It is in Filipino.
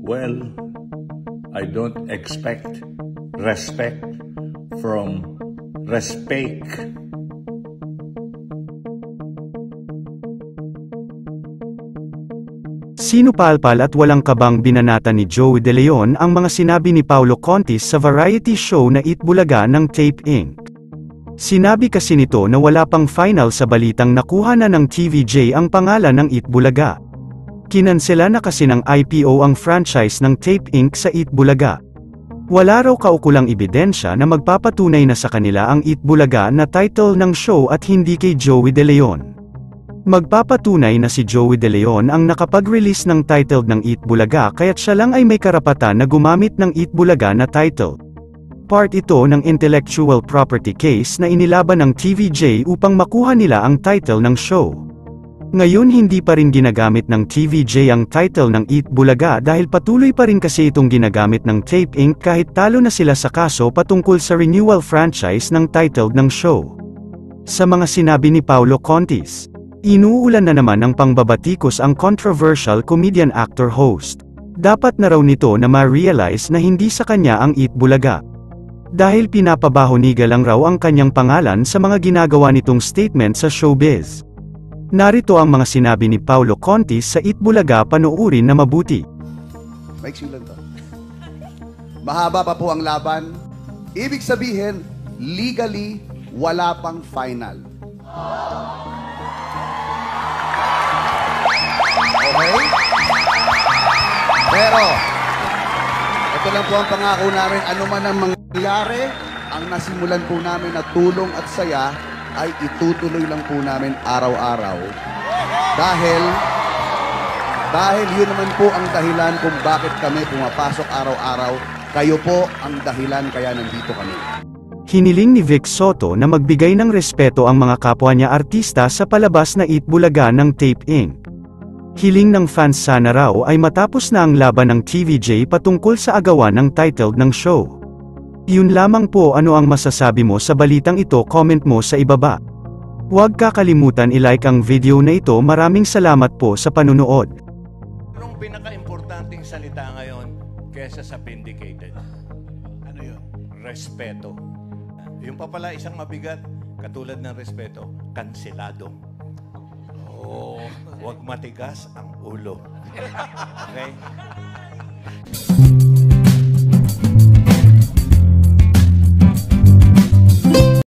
Well, I don't expect respect from respect. Sinupalpal at walang kabang binanata ni Joey De Leon ang mga sinabi ni Paulo Contis sa variety show na Eat Bulaga ng Tape Inc. Sinabi kasi nito na wala pang final sa balitang nakuha na ng TVJ ang pangalan ng Eat Bulaga. Kinansela na kasi ng IPO ang franchise ng Tape Inc. sa Eat Bulaga. Wala raw kaukulang ebidensya na magpapatunay na sa kanila ang Eat Bulaga na title ng show at hindi kay Joey De Leon. Magpapatunay na si Joey De Leon ang nakapag-release ng title ng Eat Bulaga kaya't siya lang ay may karapatan na gumamit ng Eat Bulaga na title. Part ito ng intellectual property case na inilaban ng TVJ upang makuha nila ang title ng show. Ngayon hindi pa rin ginagamit ng TVJ ang title ng Eat Bulaga dahil patuloy pa rin kasi itong ginagamit ng Tape Inc. kahit talo na sila sa kaso patungkol sa renewal franchise ng title ng show. Sa mga sinabi ni Paulo Contis, inuulan na naman ng pangbabatikos ang controversial comedian actor host. Dapat na raw nito na ma-realize na hindi sa kanya ang Eat Bulaga. Dahil pinapabahoniga lang raw ang kanyang pangalan sa mga ginagawa nitong statement sa showbiz. Narito ang mga sinabi ni Paulo Contis sa Eat Bulaga, panoorin na mabuti. Maiksi lang to. Mahaba pa po ang laban. Ibig sabihin, legally, wala pang final. Okay? Pero, ito lang po ang pangako namin. Ano man ang mangyari, ang nasimulan po namin na tulong at saya ay itutuloy lang po namin araw-araw. Dahil yun naman po ang dahilan kung bakit kami pumapasok araw-araw. Kayo po ang dahilan kaya nandito kami. Hiniling ni Vic Soto na magbigay ng respeto ang mga kapwa niya artista sa palabas na Eat Bulaga ng Tape Inc. Hiling ng fans sana raw ay matapos na ang laban ng TVJ patungkol sa agawan ng title ng show. Yun lamang po. Ano ang masasabi mo sa balitang ito? Comment mo sa ibaba. Huwag kakalimutan i-like ang video na ito. Maraming salamat po sa panunood. Anong pinaka-importanting salita ngayon kesa sa vindicated? Ano yun? Respeto. Yung pa pala isang mabigat, katulad ng respeto, kanselado. Oh, huwag matigas ang ulo. Okay?